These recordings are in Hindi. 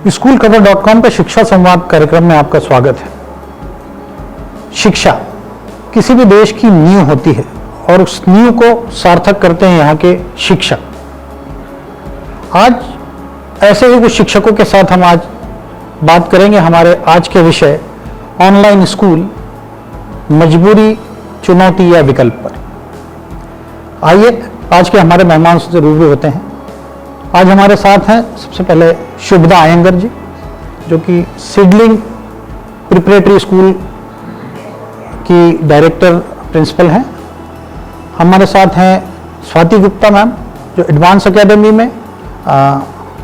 स्कूलखबर.com पे शिक्षा संवाद कार्यक्रम में आपका स्वागत है। शिक्षा किसी भी देश की नींव होती है और उस नींव को सार्थक करते हैं यहाँ के शिक्षक। आज ऐसे ही कुछ शिक्षकों के साथ हम आज बात करेंगे हमारे आज के विषय ऑनलाइन स्कूल, मजबूरी, चुनौती या विकल्प पर। आइए आज के हमारे मेहमान से रूबरू होते हैं। आज हमारे साथ हैं सबसे पहले शुभदा अयंगर जी, जो कि सीडलिंग प्रिपरेटरी स्कूल की डायरेक्टर प्रिंसिपल हैं। हमारे साथ हैं स्वाति गुप्ता मैम, जो एडवांस एकेडमी में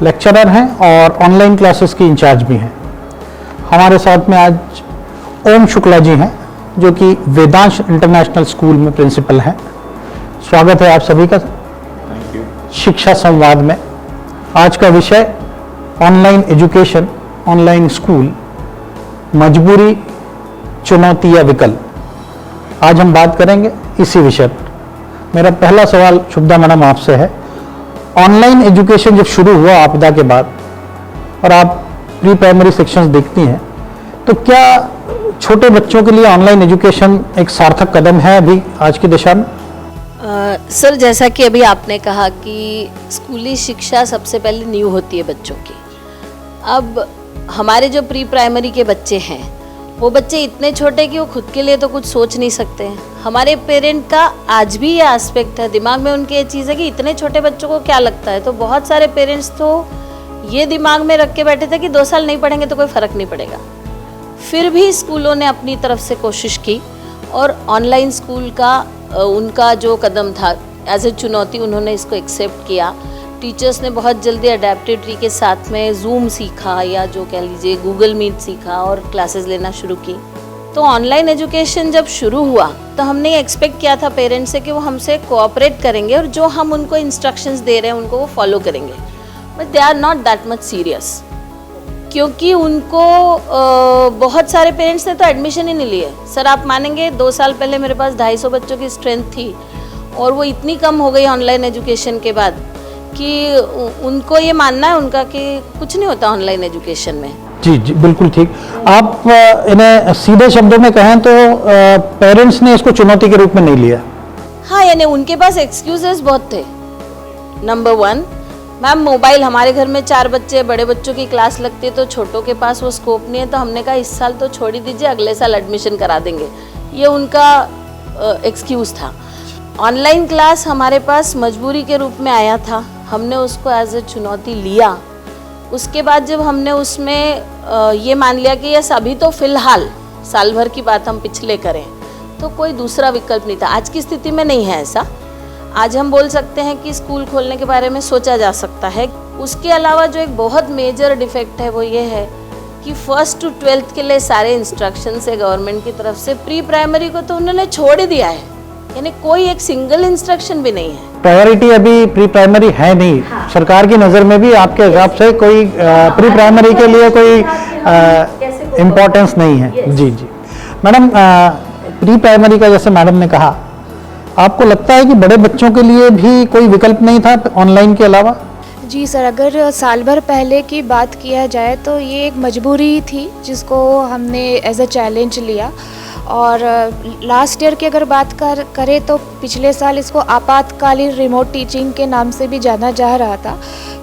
लेक्चरर हैं और ऑनलाइन क्लासेस की इंचार्ज भी हैं। हमारे साथ में आज ओम शुक्ला जी हैं, जो कि वेदांश इंटरनेशनल स्कूल में प्रिंसिपल हैं। स्वागत है आप सभी का शिक्षा संवाद में। आज का विषय ऑनलाइन एजुकेशन, ऑनलाइन स्कूल, मजबूरी, चुनौती या विकल्प। आज हम बात करेंगे इसी विषय पर। मेरा पहला सवाल शुभदा मैडम आपसे है, ऑनलाइन एजुकेशन जब शुरू हुआ आपदा के बाद और आप प्री प्राइमरी सेक्शंस देखती हैं, तो क्या छोटे बच्चों के लिए ऑनलाइन एजुकेशन एक सार्थक कदम है अभी आज की दिशा में? सर, जैसा कि अभी आपने कहा कि स्कूली शिक्षा सबसे पहले नींव होती है बच्चों की। अब हमारे जो प्री प्राइमरी के बच्चे हैं, वो बच्चे इतने छोटे कि वो खुद के लिए तो कुछ सोच नहीं सकते हैं। हमारे पेरेंट का आज भी ये एस्पेक्ट है, दिमाग में उनके ये चीज़ है कि इतने छोटे बच्चों को क्या लगता है। तो बहुत सारे पेरेंट्स तो ये दिमाग में रख के बैठे थे कि 2 साल नहीं पढ़ेंगे तो कोई फ़र्क नहीं पड़ेगा। फिर भी स्कूलों ने अपनी तरफ से कोशिश की और ऑनलाइन स्कूल का उनका जो कदम था एज ए चुनौती, उन्होंने इसको एक्सेप्ट किया। टीचर्स ने बहुत जल्दी अडेप्टेड के साथ में जूम सीखा या जो कह लीजिए गूगल मीट सीखा और क्लासेस लेना शुरू की। तो ऑनलाइन एजुकेशन जब शुरू हुआ तो हमने ये एक्सपेक्ट किया था पेरेंट्स से कि वो हमसे कोऑपरेट करेंगे और जो हम उनको इंस्ट्रक्शंस दे रहे हैं उनको वो फॉलो करेंगे। But they are not that much serious, क्योंकि उनको बहुत सारे पेरेंट्स ने तो एडमिशन ही नहीं लिए। सर, आप मानेंगे 2 साल पहले मेरे पास 250 बच्चों की स्ट्रेंथ थी और वो इतनी कम हो गई ऑनलाइन एजुकेशन के बाद कि उनको ये मानना है उनका कि कुछ नहीं होता ऑनलाइन एजुकेशन में। जी जी, बिल्कुल ठीक। आप इन्हें सीधे शब्दों में कहें तो पेरेंट्स ने इसको चुनौती के रूप में नहीं लिया। हाँ, यानी उनके पास एक्सक्यूजेस बहुत थे। नंबर 1, मैम मोबाइल, हमारे घर में 4 बच्चे, बड़े बच्चों की क्लास लगती है तो छोटों के पास वो स्कोप नहीं है, तो हमने कहा इस साल तो छोड़ ही दीजिए, अगले साल एडमिशन करा देंगे। ये उनका एक्सक्यूज़ था। ऑनलाइन क्लास हमारे पास मजबूरी के रूप में आया था, हमने उसको एज ए चुनौती लिया। उसके बाद जब हमने उसमें ये मान लिया कि यस अभी तो फ़िलहाल साल भर की बात हम पिछले करें, तो कोई दूसरा विकल्प नहीं था। आज की स्थिति में नहीं है ऐसा। आज हम बोल सकते हैं कि स्कूल खोलने के बारे में सोचा जा सकता है। उसके अलावा जो एक बहुत मेजर डिफेक्ट है वो ये है कि 1st to 12th के लिए सारे इंस्ट्रक्शंस है गवर्नमेंट की तरफ से। प्री प्राइमरी को तो उन्होंने छोड़ ही दिया है, यानी कोई एक सिंगल इंस्ट्रक्शन भी नहीं है। प्रायोरिटी अभी प्री प्राइमरी है नहीं। हाँ। सरकार की नज़र में भी आपके हिसाब से कोई प्री प्राइमरी के लिए कोई इम्पोर्टेंस नहीं है। जी जी मैडम, प्री प्राइमरी का जैसे मैडम ने कहा, आपको लगता है कि बड़े बच्चों के लिए भी कोई विकल्प नहीं था ऑनलाइन के अलावा? जी सर, अगर साल भर पहले की बात किया जाए तो ये एक मजबूरी थी जिसको हमने एज अ चैलेंज लिया। और लास्ट ईयर की अगर बात करें तो पिछले साल इसको आपातकालीन रिमोट टीचिंग के नाम से भी जाना जा रहा था,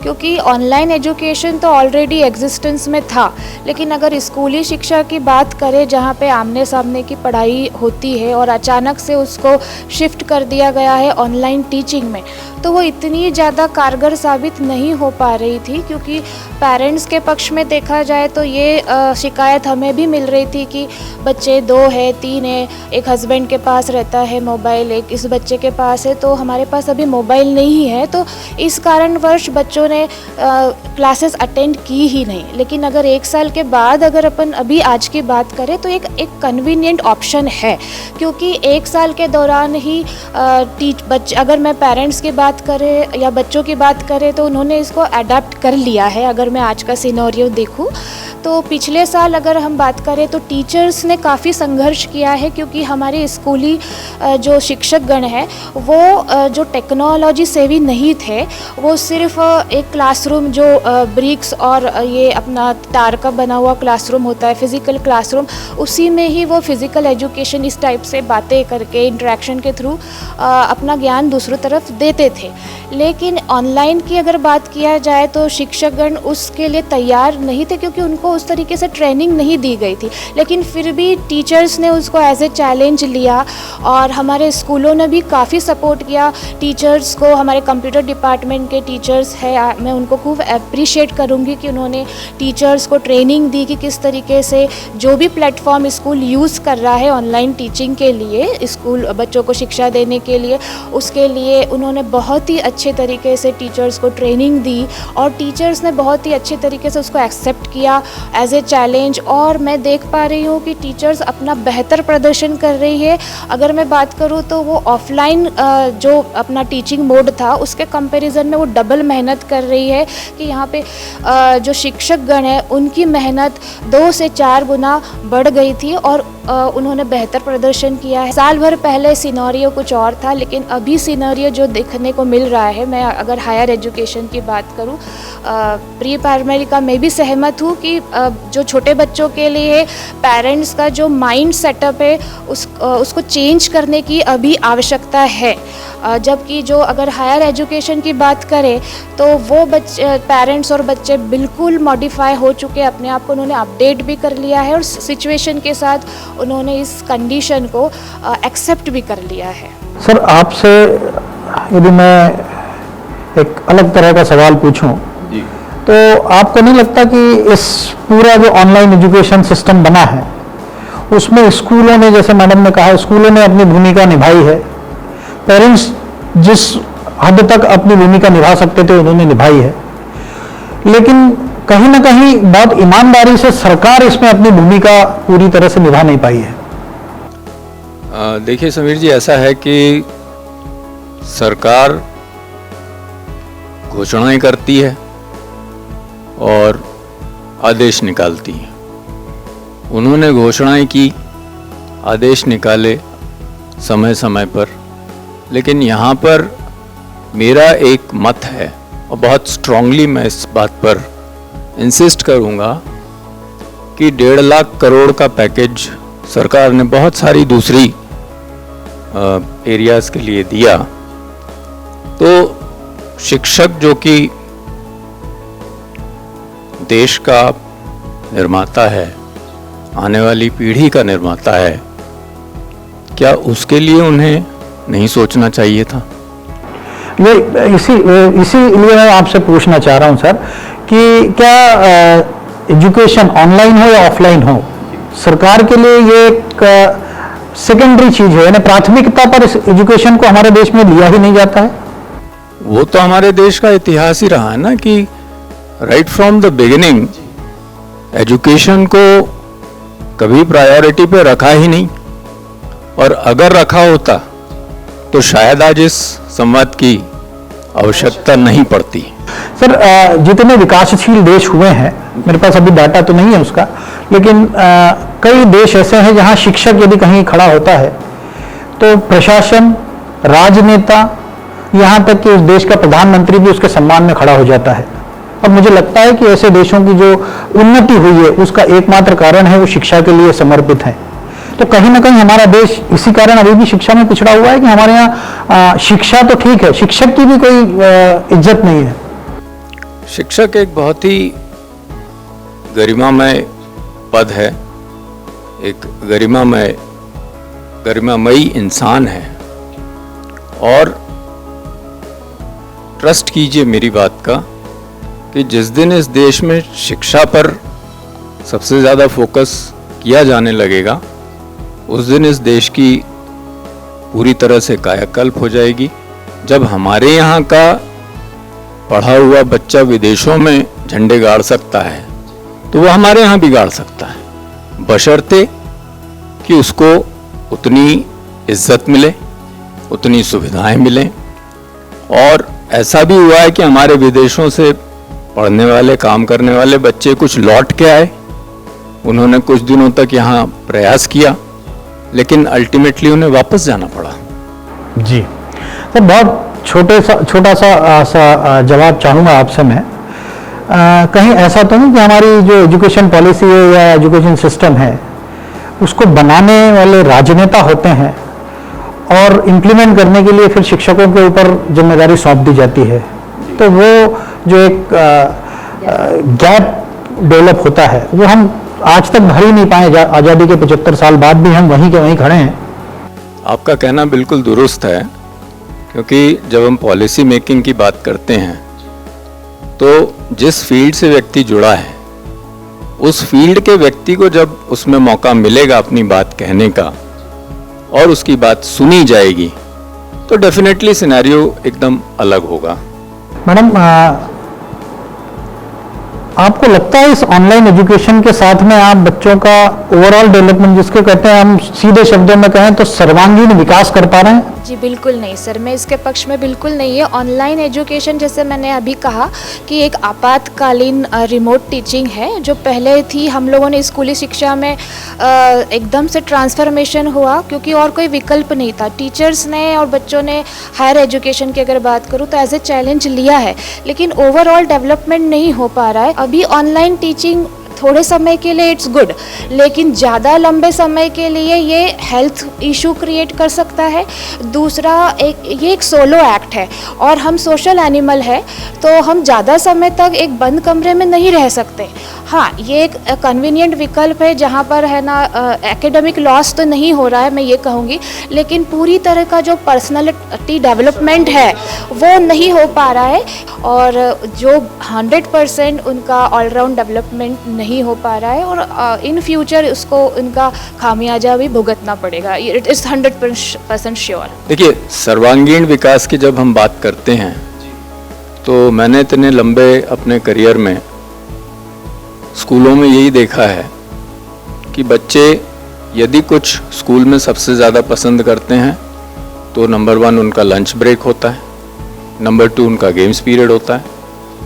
क्योंकि ऑनलाइन एजुकेशन तो ऑलरेडी एग्जिस्टेंस में था। लेकिन अगर स्कूली शिक्षा की बात करें, जहाँ पे आमने सामने की पढ़ाई होती है और अचानक से उसको शिफ्ट कर दिया गया है ऑनलाइन टीचिंग में, तो वो इतनी ज़्यादा कारगर साबित नहीं हो पा रही थी। क्योंकि पेरेंट्स के पक्ष में देखा जाए तो ये शिकायत हमें भी मिल रही थी कि बच्चे 2 है, 3 है, एक हस्बैंड के पास रहता है मोबाइल, एक इस बच्चे के पास है, तो हमारे पास अभी मोबाइल नहीं है। तो इस कारणवश बच्चों ने क्लासेस अटेंड की ही नहीं। लेकिन अगर 1 साल के बाद अगर अपन अभी आज की बात करें तो एक कन्वीनियंट ऑप्शन है, क्योंकि 1 साल के दौरान ही अगर मैं पेरेंट्स की बात करें या बच्चों की बात करें तो उन्होंने इसको अडेप्ट कर लिया है। अगर मैं आज का सिनेरियो देखूं तो पिछले साल अगर हम बात करें तो टीचर्स ने काफ़ी संघर्ष किया है, क्योंकि हमारे स्कूली जो शिक्षक गण हैं वो जो टेक्नोलॉजी सेवी नहीं थे, वो सिर्फ एक क्लासरूम जो ब्रिक्स और ये अपना तार का बना हुआ क्लासरूम होता है, फिज़िकल क्लासरूम, उसी में ही वो फिज़िकल एजुकेशन इस टाइप से बातें करके इंटरेक्शन के थ्रू अपना ज्ञान दूसरों तरफ देते थे। लेकिन ऑनलाइन की अगर बात किया जाए तो शिक्षकगण उसके लिए तैयार नहीं थे, क्योंकि उनको उस तरीके से ट्रेनिंग नहीं दी गई थी। लेकिन फिर भी टीचर्स ने उसको एज ए चैलेंज लिया और हमारे स्कूलों ने भी काफ़ी सपोर्ट किया टीचर्स को। हमारे कंप्यूटर डिपार्टमेंट के टीचर्स हैं, मैं उनको खूब अप्रिशिएट करूँगी कि उन्होंने टीचर्स को ट्रेनिंग दी कि किस तरीके से जो भी प्लेटफॉर्म स्कूल यूज़ कर रहा है ऑनलाइन टीचिंग के लिए, स्कूल बच्चों को शिक्षा देने के लिए, उसके लिए उन्होंने बहुत ही अच्छे तरीके से टीचर्स को ट्रेनिंग दी और टीचर्स ने बहुत ही अच्छे तरीके से उसको एक्सेप्ट किया एज ए चैलेंज। और मैं देख पा रही हूँ कि टीचर्स अपना बेहतर प्रदर्शन कर रही है। अगर मैं बात करूँ तो वो ऑफलाइन जो अपना टीचिंग मोड था उसके कंपैरिजन में वो डबल मेहनत कर रही है, कि यहाँ पे जो शिक्षक गण है उनकी मेहनत 2 से 4 गुना बढ़ गई थी और उन्होंने बेहतर प्रदर्शन किया है। साल भर पहले सिनेरियो कुछ और था, लेकिन अभी सिनेरियो जो देखने को मिल रहा है, मैं अगर हायर एजुकेशन की बात करूं, प्री प्राइमरी का मैं भी सहमत हूं कि जो छोटे बच्चों के लिए पेरेंट्स का जो माइंड सेटअप है उसको चेंज करने की अभी आवश्यकता है। जबकि जो अगर हायर एजुकेशन की बात करें तो वो बच्चे पेरेंट्स और बच्चे बिल्कुल मॉडिफाई हो चुके हैं, अपने आप को उन्होंने अपडेट भी कर लिया है और सिचुएशन के साथ उन्होंने इस कंडीशन को एक्सेप्ट भी कर लिया है। सर, आपसे यदि मैं एक अलग तरह का सवाल पूछूं तो आपको नहीं लगता कि इस पूरा जो ऑनलाइन एजुकेशन सिस्टम बना है उसमें स्कूलों ने, जैसे मैडम ने कहा, स्कूलों ने अपनी भूमिका निभाई है, पेरेंट्स जिस हद तक अपनी भूमिका निभा सकते थे उन्होंने निभाई है, लेकिन कहीं ना कहीं बहुत ईमानदारी से सरकार इसमें अपनी भूमिका पूरी तरह से निभा नहीं पाई है। देखिए समीर जी, ऐसा है कि सरकार घोषणाएं करती है और आदेश निकालती है। उन्होंने घोषणाएं की, आदेश निकाले समय समय पर, लेकिन यहाँ पर मेरा एक मत है और बहुत स्ट्रांगली मैं इस बात पर इंसिस्ट करूँगा कि 1.5 लाख करोड़ का पैकेज सरकार ने बहुत सारी दूसरी एरियाज़ के लिए दिया, तो शिक्षक जो कि देश का निर्माता है, आने वाली पीढ़ी का निर्माता है, क्या उसके लिए उन्हें नहीं सोचना चाहिए था? ये इसीलिए मैं आपसे पूछना चाह रहा हूं सर कि क्या एजुकेशन ऑनलाइन हो या ऑफलाइन हो, सरकार के लिए ये एक सेकेंडरी चीज है, यानी प्राथमिकता पर इस एजुकेशन को हमारे देश में लिया ही नहीं जाता है? वो तो हमारे देश का इतिहास ही रहा है ना कि right from the beginning education को कभी प्रायोरिटी पे रखा ही नहीं, और अगर रखा होता तो शायद आज इस संवाद की आवश्यकता नहीं पड़ती। सर, जितने विकासशील देश हुए हैं, मेरे पास अभी डाटा तो नहीं है उसका, लेकिन कई देश ऐसे हैं जहां शिक्षक यदि कहीं खड़ा होता है तो प्रशासन, राजनेता, यहाँ तक कि उस देश का प्रधानमंत्री भी उसके सम्मान में खड़ा हो जाता है। और मुझे लगता है कि ऐसे देशों की जो उन्नति हुई है उसका एकमात्र कारण है वो शिक्षा के लिए समर्पित है। तो कहीं ना कहीं हमारा देश इसी कारण अभी भी शिक्षा में पिछड़ा हुआ है कि हमारे यहाँ शिक्षा तो ठीक है, शिक्षक की भी कोई इज्जत नहीं है। शिक्षक एक बहुत ही गरिमामय पद है, एक गरिमामयी इंसान है, और ट्रस्ट कीजिए मेरी बात का कि जिस दिन इस देश में शिक्षा पर सबसे ज़्यादा फोकस किया जाने लगेगा उस दिन इस देश की पूरी तरह से कायाकल्प हो जाएगी। जब हमारे यहाँ का पढ़ा हुआ बच्चा विदेशों में झंडे गाड़ सकता है तो वो हमारे यहाँ भी गाड़ सकता है, बशर्ते कि उसको उतनी इज्जत मिले, उतनी सुविधाएं मिलें। और ऐसा भी हुआ है कि हमारे विदेशों से पढ़ने वाले, काम करने वाले बच्चे कुछ लौट के आए उन्होंने कुछ दिनों तक यहाँ प्रयास किया, लेकिन अल्टीमेटली उन्हें वापस जाना पड़ा। जी, तो बहुत छोटा सा जवाब चाहूँगा आपसे मैं। कहीं ऐसा तो नहीं कि हमारी जो एजुकेशन पॉलिसी है या एजुकेशन सिस्टम है उसको बनाने वाले राजनेता होते हैं और इम्प्लीमेंट करने के लिए फिर शिक्षकों के ऊपर जिम्मेदारी सौंप दी जाती है, तो वो जो एक गैप डेवलप होता है वो हम आज तक भर ही नहीं पाए। आज़ादी के 75 साल बाद भी हम वहीं के वहीं खड़े हैं। आपका कहना बिल्कुल दुरुस्त है, क्योंकि जब हम पॉलिसी मेकिंग की बात करते हैं तो जिस फील्ड से व्यक्ति जुड़ा है उस फील्ड के व्यक्ति को जब उसमें मौका मिलेगा अपनी बात कहने का और उसकी बात सुनी जाएगी तो डेफिनेटली सिनेरियो एकदम अलग होगा। मैडम, आपको लगता है इस ऑनलाइन एजुकेशन के साथ में आप बच्चों का ओवरऑल डेवलपमेंट, जिसको कहते हैं हम सीधे शब्दों में कहें तो सर्वांगीण विकास कर पा रहे हैं? जी बिल्कुल नहीं सर, मैं इसके पक्ष में बिल्कुल नहीं है। ऑनलाइन एजुकेशन जैसे मैंने अभी कहा कि एक आपातकालीन रिमोट टीचिंग है जो पहले थी। हम लोगों ने स्कूली शिक्षा में एकदम से ट्रांसफॉर्मेशन हुआ क्योंकि और कोई विकल्प नहीं था। टीचर्स ने और बच्चों ने हायर एजुकेशन की अगर बात करूँ तो एज ए चैलेंज लिया है, लेकिन ओवरऑल डेवलपमेंट नहीं हो पा रहा है। अभी ऑनलाइन टीचिंग थोड़े समय के लिए इट्स गुड, लेकिन ज़्यादा लंबे समय के लिए ये हेल्थ इशू क्रिएट कर सकता है। दूसरा, ये एक सोलो एक्ट है और हम सोशल एनिमल है, तो हम ज़्यादा समय तक एक बंद कमरे में नहीं रह सकते। हाँ, ये एक कन्वीनियंट विकल्प है जहाँ पर है ना एकेडमिक लॉस तो नहीं हो रहा है, मैं ये कहूँगी, लेकिन पूरी तरह का जो पर्सनालिटी डेवलपमेंट है वो नहीं हो पा रहा है और जो 100% उनका ऑलराउंड डेवलपमेंट नहीं हो पा रहा है और इन फ्यूचर उसको उनका खामियाजा भी भुगतना पड़ेगा। It is 100% sure. देखिए, सर्वांगीण विकास की जब हम बात करते हैं तो मैंने इतने लंबे अपने करियर में स्कूलों में यही देखा है कि बच्चे यदि कुछ स्कूल में सबसे ज़्यादा पसंद करते हैं तो नंबर 1 उनका लंच ब्रेक होता है, नंबर 2 उनका गेम्स पीरियड होता है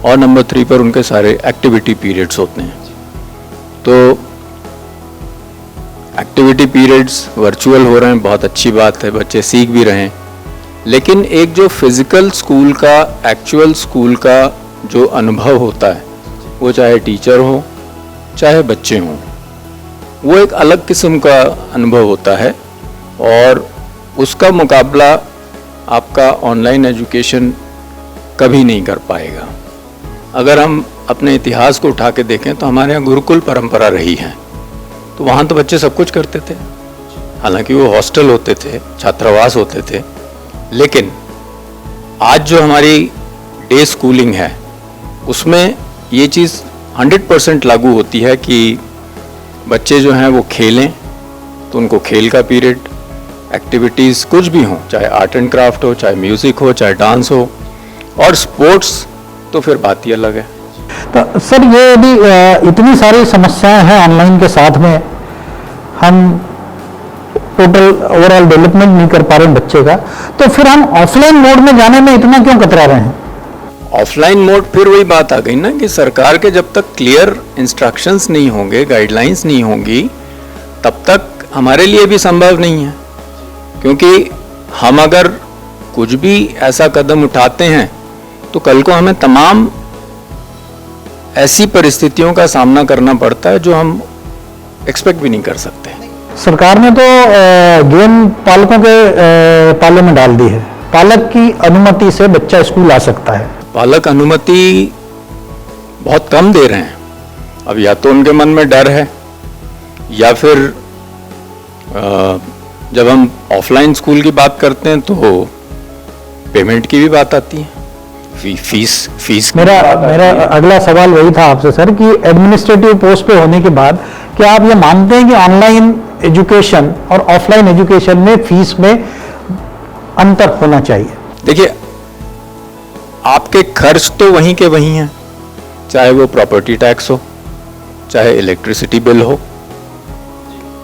और नंबर 3 पर उनके सारे एक्टिविटी पीरियड्स होते हैं। तो एक्टिविटी पीरियड्स वर्चुअल हो रहे हैं, बहुत अच्छी बात है, बच्चे सीख भी रहे हैं, लेकिन एक जो फिज़िकल स्कूल का, एक्चुअल स्कूल का जो अनुभव होता है वो चाहे टीचर हो चाहे बच्चे हों, वो एक अलग किस्म का अनुभव होता है और उसका मुकाबला आपका ऑनलाइन एजुकेशन कभी नहीं कर पाएगा। अगर हम अपने इतिहास को उठा के देखें तो हमारे यहाँ गुरुकुल परंपरा रही है, तो वहाँ तो बच्चे सब कुछ करते थे, हालांकि वो हॉस्टल होते थे, छात्रावास होते थे, लेकिन आज जो हमारी डे स्कूलिंग है उसमें ये चीज़ 100% लागू होती है कि बच्चे जो हैं वो खेलें तो उनको खेल का पीरियड, एक्टिविटीज़ कुछ भी हों, चाहे आर्ट एंड क्राफ्ट हो, चाहे म्यूज़िक हो, चाहे डांस हो, और स्पोर्ट्स तो फिर बात ही अलग है। तो सर, ये यदि इतनी सारी समस्याएं हैं ऑनलाइन के साथ में, हम टोटल ओवरऑल डेवलपमेंट नहीं कर पा रहे हैं बच्चे का, तो फिर हम ऑफलाइन मोड में जाने में इतना क्यों कतरा रहे हैं? ऑफलाइन मोड, फिर वही बात आ गई ना कि सरकार के जब तक क्लियर इंस्ट्रक्शंस नहीं होंगे, गाइडलाइंस नहीं होंगी, तब तक हमारे लिए भी संभव नहीं है। क्योंकि हम अगर कुछ भी ऐसा कदम उठाते हैं तो कल को हमें तमाम ऐसी परिस्थितियों का सामना करना पड़ता है जो हम एक्सपेक्ट भी नहीं कर सकते। सरकार ने तो गेम पालकों के पाले में डाल दी है, पालक की अनुमति से बच्चा स्कूल आ सकता है। पालक अनुमति बहुत कम दे रहे हैं। अब या तो उनके मन में डर है या फिर जब हम ऑफलाइन स्कूल की बात करते हैं तो पेमेंट की भी बात आती है, फीस। मेरा अगला सवाल वही था आपसे सर कि एडमिनिस्ट्रेटिव पोस्ट पे होने के बाद क्या आप ये मानते हैं कि ऑनलाइन एजुकेशन और ऑफलाइन एजुकेशन में फीस में अंतर होना चाहिए? देखिए, आपके खर्च तो वहीं के वहीं हैं, चाहे वो प्रॉपर्टी टैक्स हो, चाहे इलेक्ट्रिसिटी बिल हो,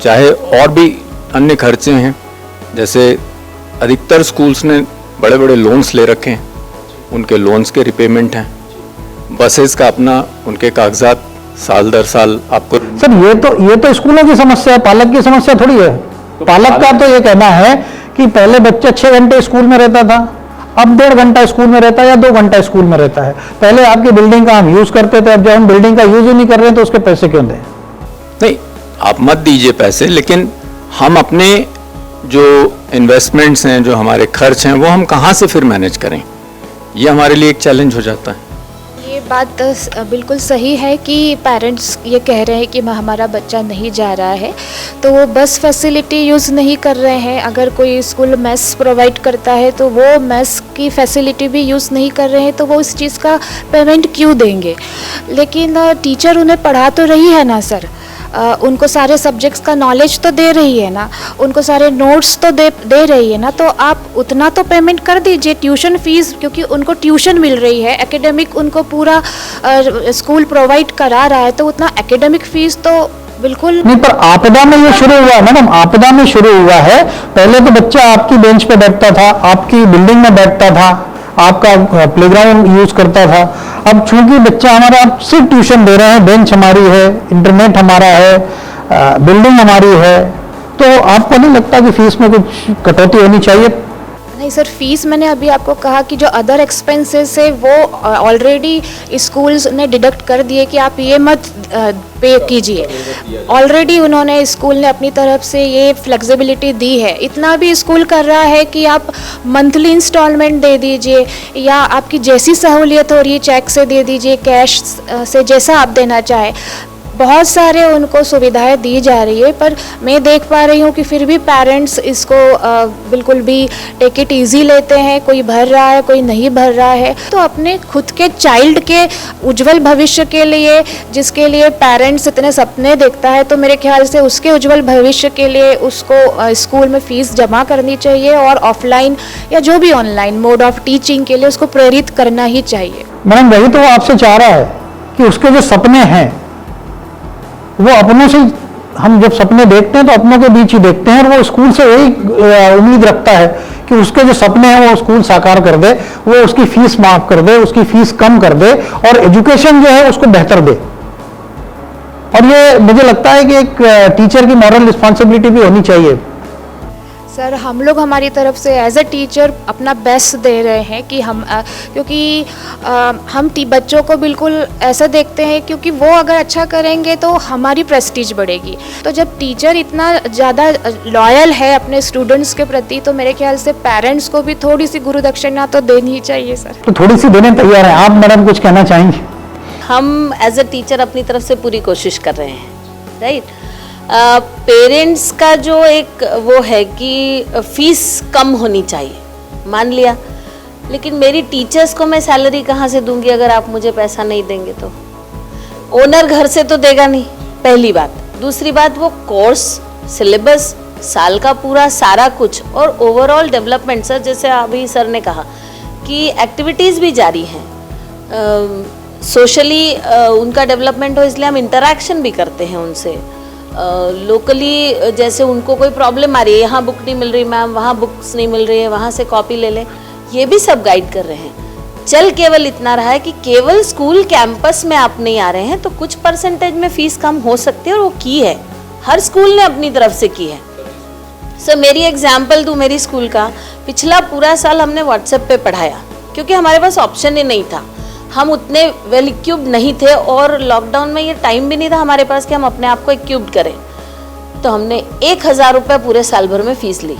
चाहे और भी अन्य खर्चे हैं। जैसे अधिकतर स्कूल्स ने बड़े बड़े लोन्स ले रखे हैं, उनके लोन्स के रिपेमेंट हैं, बसेस का अपना उनके कागजात साल दर साल आपको। सर ये तो स्कूलों की समस्या है, पालक की समस्या थोड़ी है। पालक का तो ये कहना है कि पहले बच्चा 6 घंटे स्कूल में रहता था, अब 1.5 घंटा स्कूल में रहता है या 2 घंटा स्कूल में रहता है। पहले आपकी बिल्डिंग का हम यूज करते थे, अब जब हम बिल्डिंग का यूज ही नहीं कर रहे हैं तो उसके पैसे क्यों दें? नहीं, आप मत दीजिए पैसे, लेकिन हम अपने जो इन्वेस्टमेंट्स हैं, जो हमारे खर्च हैं, वो हम कहाँ से फिर मैनेज करें, ये हमारे लिए एक चैलेंज हो जाता है। ये बात बिल्कुल सही है कि पेरेंट्स ये कह रहे हैं कि हमारा बच्चा नहीं जा रहा है तो वो बस फैसिलिटी यूज़ नहीं कर रहे हैं। अगर कोई स्कूल मेस प्रोवाइड करता है तो वो मेस की फैसिलिटी भी यूज़ नहीं कर रहे हैं, तो वो इस चीज़ का पेमेंट क्यों देंगे? लेकिन टीचर उन्हें पढ़ा तो रही है ना सर, उनको सारे सब्जेक्ट्स का नॉलेज तो दे रही है ना, उनको सारे नोट्स तो दे रही है ना, तो आप उतना तो पेमेंट कर दीजिए। ट्यूशन फीस, क्योंकि उनको ट्यूशन मिल रही है, एकेडमिक उनको पूरा स्कूल प्रोवाइड करा रहा है, तो उतना एकेडमिक फीस तो बिल्कुल नहीं। पर आपदा में ये शुरू हुआ है मैडम, आपदा में शुरू हुआ है। पहले तो बच्चा आपकी बेंच पे बैठता था, आपकी बिल्डिंग में बैठता था, आपका प्लेग्राउंड यूज करता था। अब चूंकि बच्चा हमारा सिर्फ ट्यूशन दे रहे हैं, बेंच हमारी है, इंटरनेट हमारा है, बिल्डिंग हमारी है, तो आपको नहीं लगता कि फीस में कुछ कटौती होनी चाहिए? नहीं सर, फीस मैंने अभी आपको कहा कि जो अदर एक्सपेंसेस है वो ऑलरेडी स्कूल्स ने डिडक्ट कर दिए कि आप ये मत पे कीजिए। ऑलरेडी उन्होंने, स्कूल ने अपनी तरफ से ये फ्लेक्सिबिलिटी दी है। इतना भी स्कूल कर रहा है कि आप मंथली इंस्टॉलमेंट दे दीजिए, या आपकी जैसी सहूलियत हो रही है चेक से दे दीजिए, कैश से, जैसा आप देना चाहे। बहुत सारे उनको सुविधाएं दी जा रही है, पर मैं देख पा रही हूँ कि फिर भी पेरेंट्स इसको बिल्कुल भी टेक इट ईजी लेते हैं। कोई भर रहा है, कोई नहीं भर रहा है। तो अपने खुद के चाइल्ड के उज्जवल भविष्य के लिए, जिसके लिए पेरेंट्स इतने सपने देखता है, तो मेरे ख्याल से उसके उज्जवल भविष्य के लिए उसको स्कूल में फ़ीस जमा करनी चाहिए, और ऑफलाइन या जो भी ऑनलाइन मोड ऑफ टीचिंग के लिए उसको प्रेरित करना ही चाहिए। मैडम वही तो वो आपसे चाह रहा है कि उसके जो सपने हैं वो अपनों से, हम जब सपने देखते हैं तो अपनों के बीच ही देखते हैं, और वो स्कूल से यही उम्मीद रखता है कि उसके जो सपने हैं वो स्कूल साकार कर दे, वो उसकी फीस माफ कर दे, उसकी फीस कम कर दे, और एजुकेशन जो है उसको बेहतर दे। और ये मुझे लगता है कि एक टीचर की मॉरल रिस्पॉन्सिबिलिटी भी होनी चाहिए। सर, हम लोग हमारी तरफ से एज अ टीचर अपना बेस्ट दे रहे हैं कि क्योंकि हम बच्चों को बिल्कुल ऐसा देखते हैं, क्योंकि वो अगर अच्छा करेंगे तो हमारी प्रेस्टीज बढ़ेगी। तो जब टीचर इतना ज़्यादा लॉयल है अपने स्टूडेंट्स के प्रति, तो मेरे ख्याल से पेरेंट्स को भी थोड़ी सी गुरु दक्षिणा तो देनी ही चाहिए सर। तो थोड़ी सी देने तैयार हैं आप मैडम, कुछ कहना चाहेंगे? हम एज अ टीचर अपनी तरफ से पूरी कोशिश कर रहे हैं, राइट। पेरेंट्स का जो एक वो है कि फीस कम होनी चाहिए, मान लिया, लेकिन मेरी टीचर्स को मैं सैलरी कहाँ से दूंगी अगर आप मुझे पैसा नहीं देंगे? तो ओनर घर से तो देगा नहीं, पहली बात। दूसरी बात, वो कोर्स, सिलेबस, साल का पूरा सारा कुछ, और ओवरऑल डेवलपमेंट, सर जैसे अभी सर ने कहा कि एक्टिविटीज़ भी जारी हैं, सोशली उनका डेवलपमेंट हो, इसलिए हम इंटरेक्शन भी करते हैं उनसे। लोकली जैसे उनको कोई प्रॉब्लम आ रही है, यहाँ बुक नहीं मिल रही मैम, वहाँ बुक्स नहीं मिल रही है, वहाँ से कॉपी ले लें, ये भी सब गाइड कर रहे हैं। चल केवल इतना रहा है कि केवल स्कूल कैंपस में आप नहीं आ रहे हैं तो कुछ परसेंटेज में फीस कम हो सकती है, और वो की है, हर स्कूल ने अपनी तरफ से की है। सो मेरी एग्जाम्पल दूँ मेरी स्कूल का, पिछला पूरा साल हमने व्हाट्सएप पे पढ़ाया, क्योंकि हमारे पास ऑप्शन ही नहीं था, हम उतने वेल इक्विप्ड नहीं थे, और लॉकडाउन में ये टाइम भी नहीं था हमारे पास कि हम अपने आप को इक्विप्ड करें। तो हमने 1000 रुपये पूरे साल भर में फीस ली।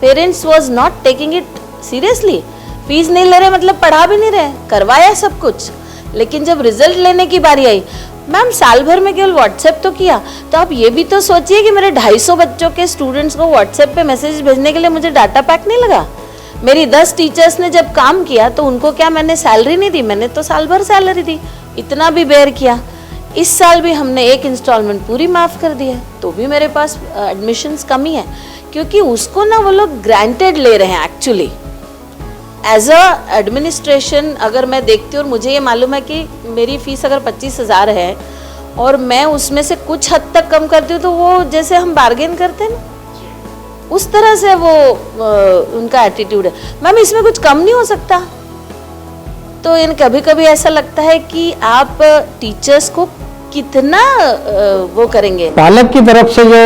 Parents was not taking it seriously, fees नहीं ले रहे मतलब पढ़ा भी नहीं रहे, करवाया सब कुछ। लेकिन जब रिजल्ट लेने की बारी आई, मैम साल भर में केवल व्हाट्सएप तो किया, तो आप ये भी तो सोचिए कि मेरे 250 बच्चों के स्टूडेंट्स को व्हाट्सएप पे मैसेज भेजने के लिए मुझे डाटा पैक नहीं लगा। मेरी 10 टीचर्स ने जब काम किया तो उनको क्या मैंने सैलरी नहीं दी? मैंने तो साल भर सैलरी दी, इतना भी बेयर किया। इस साल भी हमने एक इंस्टॉलमेंट पूरी माफ़ कर दी है, तो भी मेरे पास एडमिशन्स कमी है, क्योंकि उसको ना वो लोग ग्रांटेड ले रहे हैं। एक्चुअली एज अ एडमिनिस्ट्रेशन अगर मैं देखती हूँ, और मुझे ये मालूम है कि मेरी फ़ीस अगर 25,000 है और मैं उसमें से कुछ हद तक कम करती हूँ, तो वो जैसे हम बार्गेन करते हैं ना, उस तरह से वो उनका एटीट्यूड है, मैम इसमें कुछ कम नहीं हो सकता। तो इन कभी कभी ऐसा लगता है कि आप टीचर्स को कितना वो करेंगे। पालक की तरफ से जो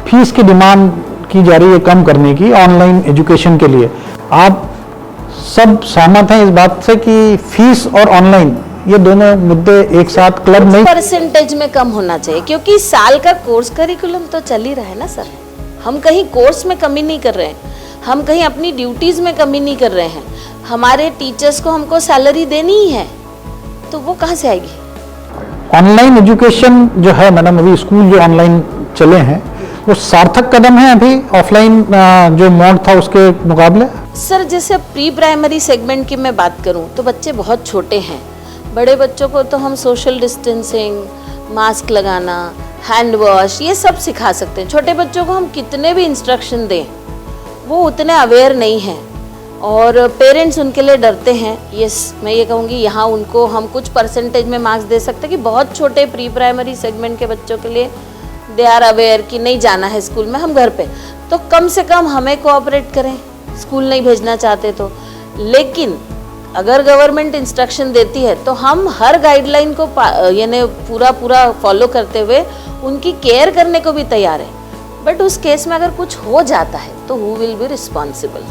फीस की डिमांड की जा रही है कम करने की ऑनलाइन एजुकेशन के लिए, आप सब सहमत हैं इस बात से कि फीस और ऑनलाइन ये दोनों मुद्दे एक साथ क्लब नहीं? परसेंटेज में कम होना चाहिए, क्योंकि साल का कोर्स करिकुलम तो चल ही रहा है ना सर। हम कहीं कोर्स में कमी नहीं कर रहे हैं, हम कहीं अपनी ड्यूटीज में कमी नहीं कर रहे हैं। हमारे टीचर्स को हमको सैलरी देनी ही है, तो वो कहाँ से आएगी? ऑनलाइन एजुकेशन जो है मैडम, अभी स्कूल जो ऑनलाइन चले हैं वो सार्थक कदम है अभी ऑफलाइन जो मोड था उसके मुकाबले? सर जैसे प्री प्राइमरी सेगमेंट की मैं बात करूं तो बच्चे बहुत छोटे हैं। बड़े बच्चों को तो हम सोशल डिस्टेंसिंग, मास्क लगाना, हैंड वॉश ये सब सिखा सकते हैं। छोटे बच्चों को हम कितने भी इंस्ट्रक्शन दें वो उतने अवेयर नहीं हैं और पेरेंट्स उनके लिए डरते हैं। यस, मैं ये कहूँगी यहाँ उनको हम कुछ परसेंटेज में मार्क्स दे सकते हैं कि बहुत छोटे प्री प्राइमरी सेगमेंट के बच्चों के लिए दे आर अवेयर कि नहीं जाना है स्कूल में, हम घर पे, तो कम से कम हमें कोऑपरेट करें स्कूल नहीं भेजना चाहते तो। लेकिन अगर गवर्नमेंट इंस्ट्रक्शन देती है तो हम हर गाइडलाइन को यानी पूरा फॉलो करते हुए उनकी केयर करने को भी तैयार हैं। बट उस केस में अगर कुछ हो जाता है तो who will be responsible?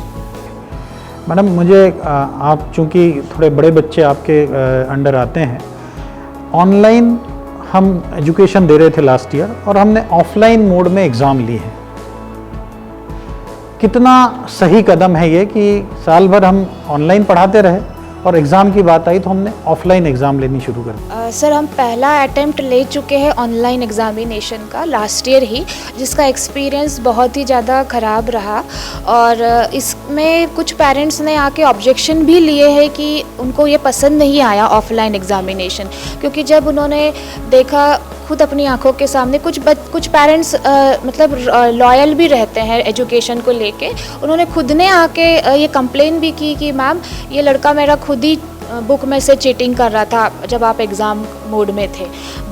Madam मुझे आप चूँकि थोड़े बड़े बच्चे आपके अंडर आते हैं, ऑनलाइन हम एजुकेशन दे रहे थे लास्ट ईयर और हमने ऑफलाइन मोड में एग्ज़ाम लिए हैं। कितना सही कदम है ये कि साल भर हम ऑनलाइन पढ़ाते रहे और एग्ज़ाम की बात आई तो हमने ऑफलाइन एग्ज़ाम लेनी शुरू कर दी? सर हम पहला अटेम्प्ट ले चुके हैं ऑनलाइन एग्ज़ामिनेशन का लास्ट ईयर ही, जिसका एक्सपीरियंस बहुत ही ज़्यादा ख़राब रहा। और इसमें कुछ पेरेंट्स ने आके ऑब्जेक्शन भी लिए हैं कि उनको ये पसंद नहीं आया ऑफलाइन एग्ज़ामिनेशन, क्योंकि जब उन्होंने देखा खुद अपनी आंखों के सामने, कुछ पेरेंट्स मतलब लॉयल भी रहते हैं एजुकेशन को लेके। उन्होंने खुद ने आके ये कंप्लेन भी की कि मैम ये लड़का मेरा खुद ही बुक में से चीटिंग कर रहा था जब आप एग्ज़ाम मोड में थे,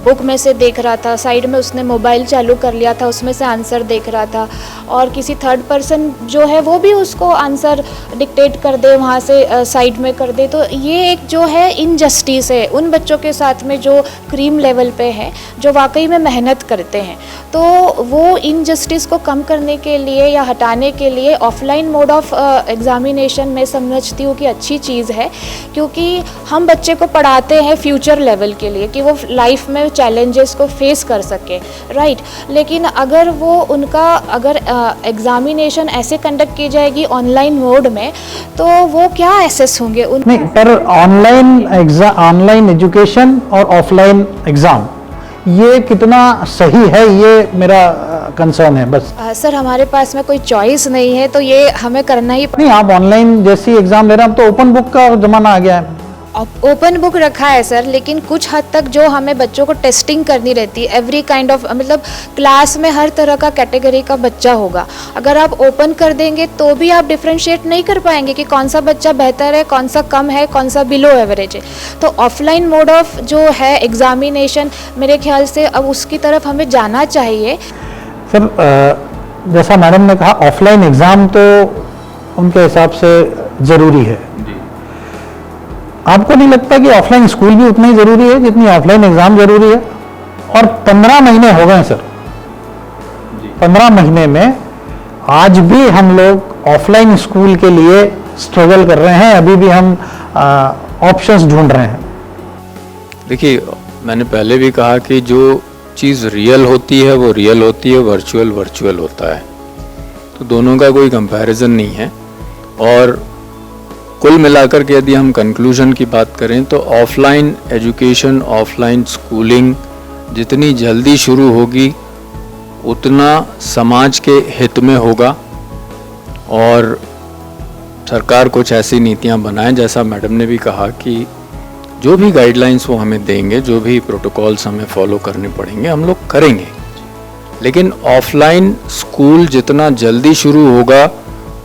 बुक में से देख रहा था, साइड में उसने मोबाइल चालू कर लिया था, उसमें से आंसर देख रहा था, और किसी थर्ड पर्सन जो है वो भी उसको आंसर डिक्टेट कर दे, वहाँ से साइड में कर दे। तो ये एक जो है इनजस्टिस है उन बच्चों के साथ में जो क्रीम लेवल पे है, जो वाकई में मेहनत करते हैं। तो वो इनजस्टिस को कम करने के लिए या हटाने के लिए ऑफलाइन मोड ऑफ एग्ज़ामिनेशन मैं समझती हूँ कि अच्छी चीज़ है, क्योंकि हम बच्चे को पढ़ाते हैं फ्यूचर लेवल के लिए कि वो लाइफ में चैलेंजेस को फेस कर सके, राइट। लेकिन अगर वो उनका अगर एग्ज़ामिनेशन ऐसे कंडक्ट की जाएगी ऑनलाइन मोड में तो वो क्या एसेस होंगे उन नहीं, पर ऑनलाइन एजुकेशन और ऑफलाइन एग्ज़ाम ये कितना सही है ये मेरा कंसर्न है बस। सर हमारे पास में कोई चॉइस नहीं है तो ये हमें करना ही नहीं, आप ऑनलाइन जैसी एग्ज़ाम ले रहे हैं, अब तो ओपन बुक का ज़माना आ गया है। ओपन बुक रखा है सर, लेकिन कुछ हद तक जो हमें बच्चों को टेस्टिंग करनी रहती है, एवरी काइंड ऑफ मतलब क्लास में हर तरह का कैटेगरी का बच्चा होगा। अगर आप ओपन कर देंगे तो भी आप डिफ्रेंशिएट नहीं कर पाएंगे कि कौन सा बच्चा बेहतर है, कौन सा कम है, कौन सा बिलो एवरेज है। तो ऑफलाइन मोड ऑफ जो है एग्ज़ामिनेशन मेरे ख्याल से अब उसकी तरफ हमें जाना चाहिए। सर जैसा मैडम ने कहा ऑफलाइन एग्ज़ाम तो उनके हिसाब से ज़रूरी है, आपको नहीं लगता कि ऑफलाइन स्कूल भी उतना ही ज़रूरी है जितनी ऑफलाइन एग्ज़ाम ज़रूरी है? और 15 महीने हो गए सर, 15 महीने में आज भी हम लोग ऑफलाइन स्कूल के लिए स्ट्रगल कर रहे हैं, अभी भी हम ऑप्शंस ढूंढ रहे हैं। देखिए, मैंने पहले भी कहा कि जो चीज़ रियल होती है वो रियल होती है, वर्चुअल होता है, तो दोनों का कोई कंपैरिजन नहीं है। और कुल मिलाकर के यदि हम कंक्लूजन की बात करें तो ऑफलाइन एजुकेशन, ऑफलाइन स्कूलिंग जितनी जल्दी शुरू होगी उतना समाज के हित में होगा। और सरकार कुछ ऐसी नीतियां बनाए, जैसा मैडम ने भी कहा कि जो भी गाइडलाइंस वो हमें देंगे, जो भी प्रोटोकॉल्स हमें फॉलो करने पड़ेंगे हम लोग करेंगे। लेकिन ऑफलाइन स्कूल जितना जल्दी शुरू होगा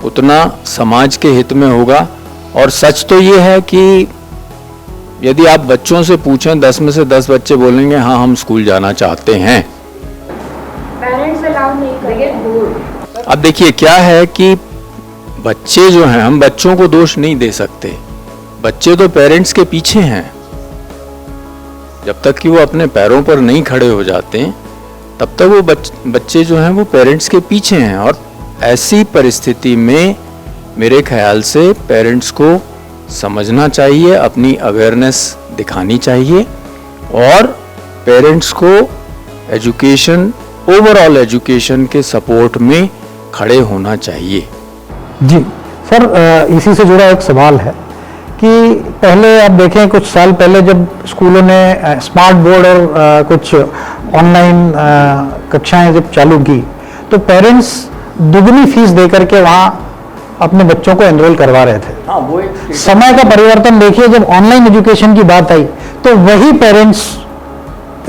उतना समाज के हित में होगा। और सच तो ये है कि यदि आप बच्चों से पूछें 10 में से 10 बच्चे बोलेंगे हाँ हम स्कूल जाना चाहते हैं। पेरेंट्स अलाउ नहीं करेंगे। अब देखिए क्या है कि बच्चे जो हैं, हम बच्चों को दोष नहीं दे सकते, बच्चे तो पेरेंट्स के पीछे हैं। जब तक कि वो अपने पैरों पर नहीं खड़े हो जाते हैं तब तक वो बच्चे जो हैं वो पेरेंट्स के पीछे हैं। और ऐसी परिस्थिति में मेरे ख्याल से पेरेंट्स को समझना चाहिए, अपनी अवेयरनेस दिखानी चाहिए और पेरेंट्स को एजुकेशन, ओवरऑल एजुकेशन के सपोर्ट में खड़े होना चाहिए। जी सर, इसी से जुड़ा एक सवाल है कि पहले आप देखें कुछ साल पहले जब स्कूलों ने स्मार्ट बोर्ड और कुछ ऑनलाइन कक्षाएं जब चालू की तो पेरेंट्स दुगनी फीस देकर के वहाँ अपने बच्चों को एनरोल करवा रहे थे। हाँ, वो एक समय का परिवर्तन देखिए, जब ऑनलाइन एजुकेशन की बात आई तो वही पेरेंट्स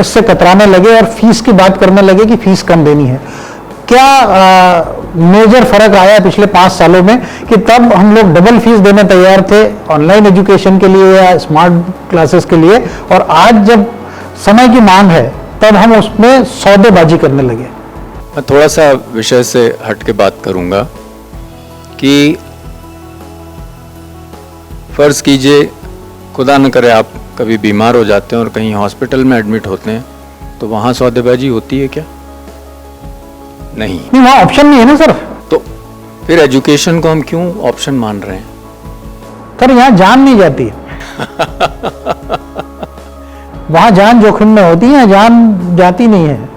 इससे कतराने लगे और फीस की बात करने लगे कि फीस कम देनी है। क्या मेजर फर्क आया पिछले 5 सालों में कि तब हम लोग डबल फीस देने तैयार थे ऑनलाइन एजुकेशन के लिए या स्मार्ट क्लासेस के लिए, और आज जब समय की मांग है तब हम उसमें सौदेबाजी करने लगे। मैं थोड़ा सा विषय से हट के बात करूंगा कि फर्ज कीजिए, खुदा न करे आप कभी बीमार हो जाते हैं और कहीं हॉस्पिटल में एडमिट होते हैं तो वहाँ सौदेबाजी होती है क्या? नहीं। वहाँ ऑप्शन नहीं है ना सर। तो फिर एजुकेशन को हम क्यों ऑप्शन मान रहे हैं? सर यहाँ जान नहीं जाती वहाँ जान जोखिम में होती है, जान जाती नहीं है।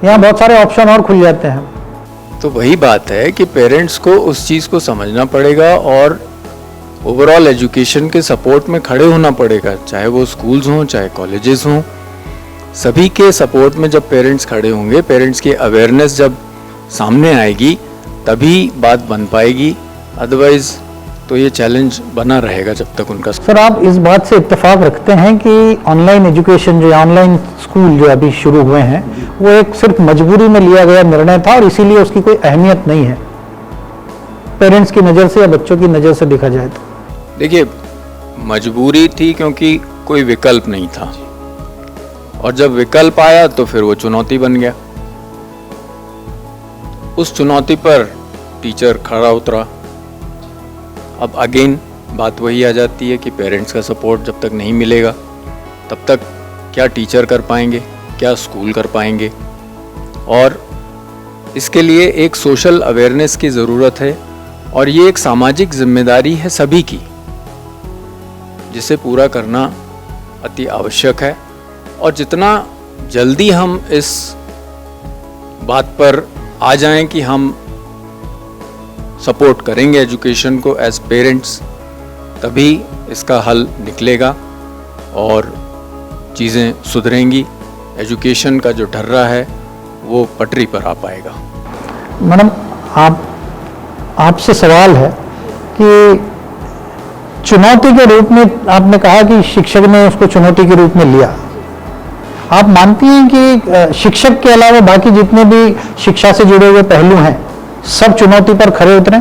यहाँ बहुत सारे ऑप्शन और खुल जाते हैं। तो वही बात है कि पेरेंट्स को उस चीज़ को समझना पड़ेगा और ओवरऑल एजुकेशन के सपोर्ट में खड़े होना पड़ेगा, चाहे वो स्कूल्स हों चाहे कॉलेजेस हों। सभी के सपोर्ट में जब पेरेंट्स खड़े होंगे, पेरेंट्स की अवेयरनेस जब सामने आएगी तभी बात बन पाएगी, अदरवाइज तो ये चैलेंज बना रहेगा जब तक उनका। सर, आप इस बात से इत्तेफाक रखते हैं कि ऑनलाइन एजुकेशन जो ऑनलाइन स्कूल जो अभी शुरू हुए हैं वो एक सिर्फ मजबूरी में लिया गया निर्णय था और इसीलिए उसकी कोई अहमियत नहीं है पेरेंट्स की नज़र से या बच्चों की नज़र से देखा जाए तो? देखिए, मजबूरी थी क्योंकि कोई विकल्प नहीं था, और जब विकल्प आया तो फिर वो चुनौती बन गया। उस चुनौती पर टीचर खड़ा उतरा। अब अगेन बात वही आ जाती है कि पेरेंट्स का सपोर्ट जब तक नहीं मिलेगा तब तक क्या टीचर कर पाएंगे, क्या स्कूल कर पाएंगे। और इसके लिए एक सोशल अवेयरनेस की ज़रूरत है और ये एक सामाजिक जिम्मेदारी है सभी की, जिसे पूरा करना अति आवश्यक है। और जितना जल्दी हम इस बात पर आ जाएं कि हम सपोर्ट करेंगे एजुकेशन को एज पेरेंट्स, तभी इसका हल निकलेगा और चीज़ें सुधरेंगी। एजुकेशन का जो ढर्रा है वो पटरी पर आ पाएगा। मैडम, आपसे सवाल है कि चुनौती के रूप में आपने कहा कि शिक्षक ने उसको चुनौती के रूप में लिया। आप मानती हैं कि शिक्षक के अलावा बाकी जितने भी शिक्षा से जुड़े हुए पहलू हैं सब चुनौती पर खरे उतरे?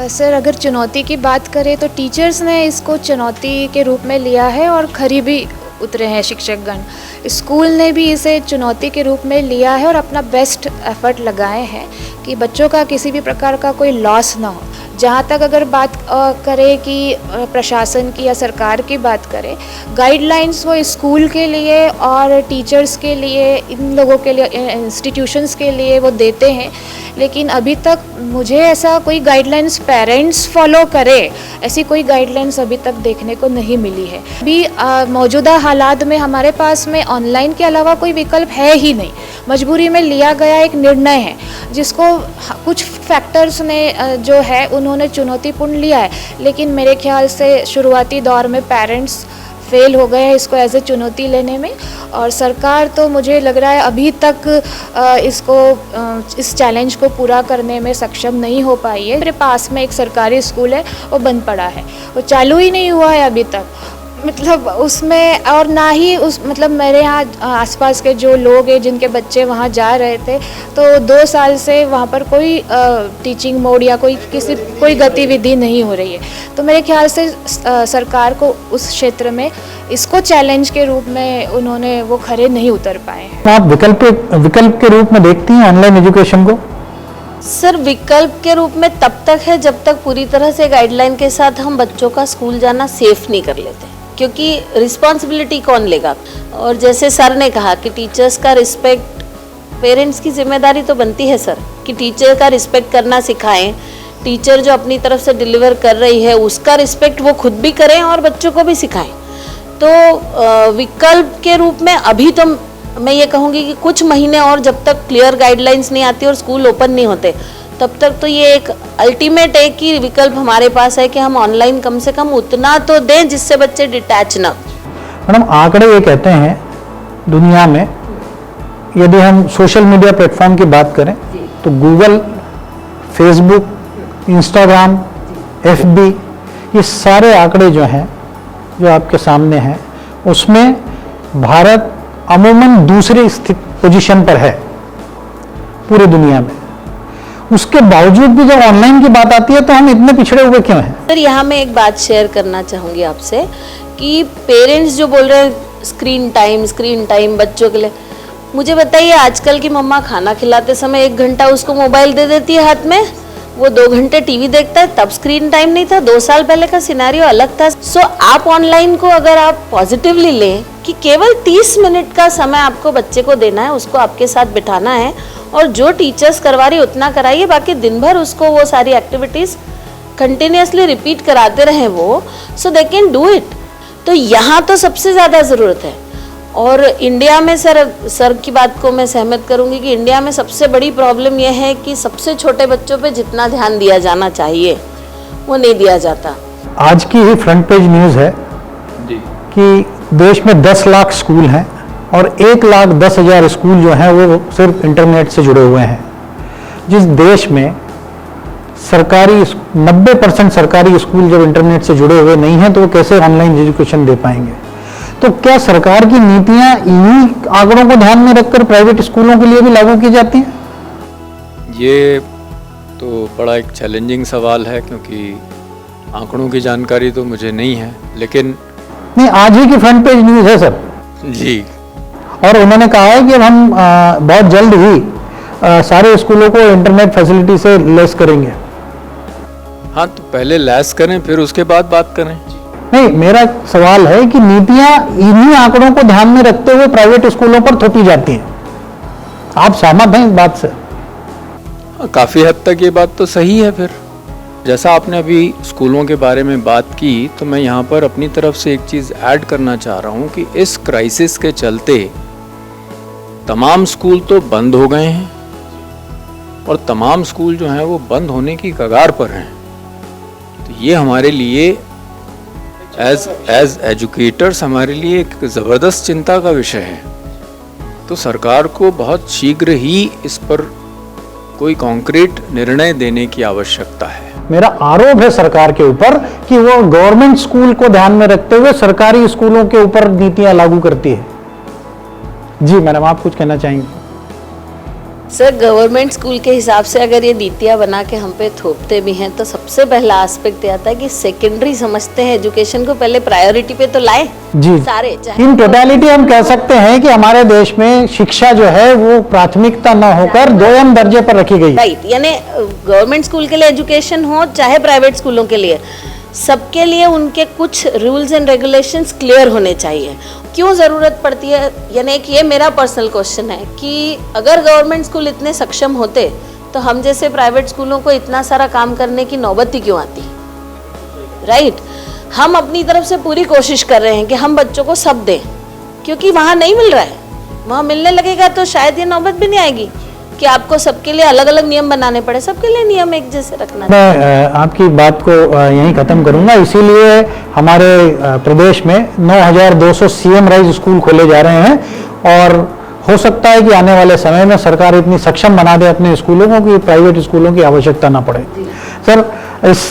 सर, अगर चुनौती की बात करें तो टीचर्स ने इसको चुनौती के रूप में लिया है और खरी भी उतरे हैं शिक्षकगण। स्कूल ने भी इसे चुनौती के रूप में लिया है और अपना बेस्ट एफर्ट लगाए हैं कि बच्चों का किसी भी प्रकार का कोई लॉस ना हो। जहाँ तक अगर बात करें कि प्रशासन की या सरकार की बात करें, गाइडलाइंस वो स्कूल के लिए और टीचर्स के लिए, इन लोगों के लिए, इंस्टीट्यूशंस के लिए वो देते हैं, लेकिन अभी तक मुझे ऐसा कोई गाइडलाइंस पेरेंट्स फॉलो करे, ऐसी कोई गाइडलाइंस अभी तक देखने को नहीं मिली है। अभी मौजूदा हालात में हमारे पास में ऑनलाइन के अलावा कोई विकल्प है ही नहीं। मजबूरी में लिया गया एक निर्णय है जिसको कुछ फैक्टर्स ने जो है उन्होंने चुनौतीपूर्ण लिया है, लेकिन मेरे ख्याल से शुरुआती दौर में पेरेंट्स फेल हो गए हैं इसको एज ए चुनौती लेने में, और सरकार तो मुझे लग रहा है अभी तक इस चैलेंज को पूरा करने में सक्षम नहीं हो पाई है। मेरे पास में एक सरकारी स्कूल है, वो बंद पड़ा है, वो चालू ही नहीं हुआ है अभी तक। मतलब उसमें, और ना ही उस मतलब मेरे यहाँ आसपास के जो लोग हैं जिनके बच्चे वहाँ जा रहे थे, तो 2 साल से वहाँ पर कोई टीचिंग मोड या कोई गतिविधि नहीं हो रही है। तो मेरे ख्याल से सरकार को उस क्षेत्र में इसको चैलेंज के रूप में उन्होंने वो खरे नहीं उतर पाए हैं। आप विकल्प के रूप में देखती हैं ऑनलाइन एजुकेशन को? सर, विकल्प के रूप में तब तक है जब तक पूरी तरह से गाइडलाइन के साथ हम बच्चों का स्कूल जाना सेफ नहीं कर लेते। क्योंकि रिस्पॉन्सिबिलिटी कौन लेगा। और जैसे सर ने कहा कि टीचर्स का रिस्पेक्ट, पेरेंट्स की जिम्मेदारी तो बनती है सर कि टीचर का रिस्पेक्ट करना सिखाएं। टीचर जो अपनी तरफ से डिलीवर कर रही है उसका रिस्पेक्ट वो खुद भी करें और बच्चों को भी सिखाएं। तो विकल्प के रूप में अभी तो मैं ये कहूँगी कि कुछ महीने और, जब तक क्लियर गाइडलाइंस नहीं आती और स्कूल ओपन नहीं होते, तब तक तो ये एक अल्टीमेट है कि विकल्प हमारे पास है कि हम ऑनलाइन कम से कम उतना तो दें जिससे बच्चे डिटैच ना। मैडम, आंकड़े ये कहते हैं दुनिया में, यदि हम सोशल मीडिया प्लेटफॉर्म की बात करें तो गूगल, फेसबुक, इंस्टाग्राम, एफबी, ये सारे आंकड़े जो हैं, जो आपके सामने हैं, उसमें भारत अमूमन दूसरी पोजीशन पर है पूरी दुनिया में। उसके बावजूद भी जब ऑनलाइन की बात आती है तो हम इतने पिछड़े हुए क्यों हैं? सर, यहाँ मैं एक बात शेयर करना चाहूँगी आपसे कि पेरेंट्स जो बोल रहे हैं स्क्रीन टाइम बच्चों के लिए, मुझे बताइए आजकल की मम्मा खाना खिलाते समय 1 घंटा उसको मोबाइल दे देती है हाथ में, वो 2 घंटे टीवी देखता है, तब स्क्रीन टाइम नहीं था। 2 साल पहले का सिनेरियो अलग था। सो आप ऑनलाइन को अगर आप पॉजिटिवली लें कि केवल 30 मिनट का समय आपको बच्चे को देना है, उसको आपके साथ बिठाना है और जो टीचर्स करवा रही उतना कराइए, बाकी दिन भर उसको वो सारी एक्टिविटीज़ कंटिन्यूसली रिपीट कराते रहें वो, सो दे कैन डू इट। तो यहाँ तो सबसे ज़्यादा ज़रूरत है। और इंडिया में सर की बात को मैं सहमत करूंगी कि इंडिया में सबसे बड़ी प्रॉब्लम यह है कि सबसे छोटे बच्चों पे जितना ध्यान दिया जाना चाहिए वो नहीं दिया जाता। आज की ही फ्रंट पेज न्यूज़ है कि देश में 10 लाख स्कूल हैं और 1,10,000 स्कूल जो हैं वो सिर्फ इंटरनेट से जुड़े हुए हैं। जिस देश में सरकारी 90% सरकारी स्कूल जब इंटरनेट से जुड़े हुए नहीं हैं तो वो कैसे ऑनलाइन एजुकेशन दे पाएंगे? तो क्या सरकार की नीतियां इन्हीं आंकड़ों को ध्यान में रखकर प्राइवेट स्कूलों के लिए भी लागू की जाती हैं? ये तो बड़ा एक चैलेंजिंग सवाल है, क्योंकि आंकड़ों की जानकारी तो मुझे नहीं है, लेकिन नहीं, आज ही की फ्रंट पेज न्यूज़ है सर जी। और उन्होंने कहा है कि हम बहुत जल्द ही सारे स्कूलों को इंटरनेट फैसिलिटी से लेस करेंगे। हाँ, तो पहले लैस करें फिर उसके बाद बात करें। नहीं, मेरा सवाल है कि नीतियां इन्हीं आंकड़ों को ध्यान में रखते हुए प्राइवेट स्कूलों पर थोपी जाती हैं। आप सहमत हैं इस बात से? काफ़ी हद तक ये बात तो सही है। फिर जैसा आपने अभी स्कूलों के बारे में बात की, तो मैं यहाँ पर अपनी तरफ से एक चीज़ ऐड करना चाह रहा हूँ कि इस क्राइसिस के चलते तमाम स्कूल तो बंद हो गए हैं और तमाम स्कूल जो हैं वो बंद होने की कगार पर हैं। तो ये हमारे लिए एज एजुकेटर्स हमारे लिए एक ज़बरदस्त चिंता का विषय है। तो सरकार को बहुत शीघ्र ही इस पर कोई कॉन्क्रीट निर्णय देने की आवश्यकता है। मेरा आरोप है सरकार के ऊपर कि वो गवर्नमेंट स्कूल को ध्यान में रखते हुए सरकारी स्कूलों के ऊपर नीतियां लागू करती है। जी मैडम, आप कुछ कहना चाहेंगे? सर, गवर्नमेंट स्कूल के हिसाब से अगर ये नीतियाँ बना के हम पे थोपते भी हैं तो सबसे पहला एस्पेक्ट ये आता है कि सेकेंडरी समझते हैं एजुकेशन को, पहले प्रायोरिटी पे तो लाए जी। सारे इन टोटलिटी हम कह सकते हैं कि हमारे देश में शिक्षा जो है वो प्राथमिकता न होकर 2म दर्जे पर रखी गई। राइट, यानी गवर्नमेंट स्कूल के लिए एजुकेशन हो चाहे प्राइवेट स्कूलों के लिए, सबके लिए उनके कुछ रूल्स एंड रेगुलेशंस क्लियर होने चाहिए। क्यों ज़रूरत पड़ती है, यानी कि ये मेरा पर्सनल क्वेश्चन है कि अगर गवर्नमेंट स्कूल इतने सक्षम होते तो हम जैसे प्राइवेट स्कूलों को इतना सारा काम करने की नौबत ही क्यों आती? राइट, हम अपनी तरफ से पूरी कोशिश कर रहे हैं कि हम बच्चों को सब दें, क्योंकि वहाँ नहीं मिल रहा है। वहाँ मिलने लगेगा तो शायद ये नौबत भी नहीं आएगी कि आपको सबके लिए अलग अलग नियम बनाने पड़े, सबके लिए नियम एक जैसे रखना। मैं आपकी बात को यहीं ख़त्म करूंगा। इसीलिए हमारे प्रदेश में 9,200 CM राइज स्कूल खोले जा रहे हैं और हो सकता है कि आने वाले समय में सरकार इतनी सक्षम बना दे अपने स्कूलों को कि प्राइवेट स्कूलों की आवश्यकता ना पड़े। सर, इस